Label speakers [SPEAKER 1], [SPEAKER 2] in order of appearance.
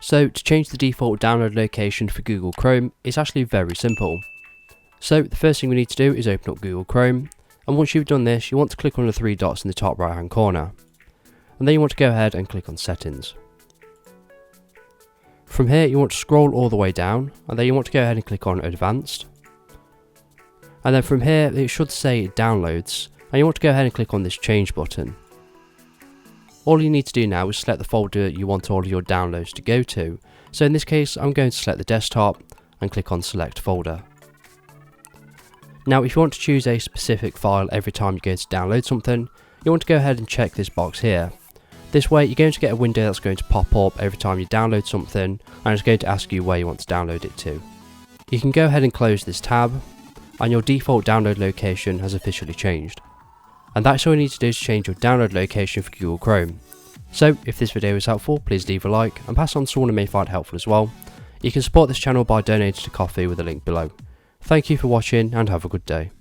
[SPEAKER 1] So to change the default download location for Google Chrome, it's actually very simple. So the first thing we need to do is open up Google Chrome, and once you've done this, you want to click on the three dots in the top right hand corner, and then you want to go ahead and click on Settings. From here you want to scroll all the way down, and then you want to go ahead and click on Advanced, and then from here it should say Downloads, and you want to go ahead and click on this Change button. All you need to do now is select the folder you want all of your downloads to go to. So in this case, I'm going to select the desktop and click on Select Folder. Now if you want to choose a specific file every time you go to download something, you want to go ahead and check this box here. This way you're going to get a window that's going to pop up every time you download something, and it's going to ask you where you want to download it to. You can go ahead and close this tab, and your default download location has officially changed. And that's all you need to do to change your download location for Google Chrome. So if this video was helpful, please leave a like and pass on to someone who may find it helpful as well. You can support this channel by donating to Ko-fi with a link below. Thank you for watching and have a good day.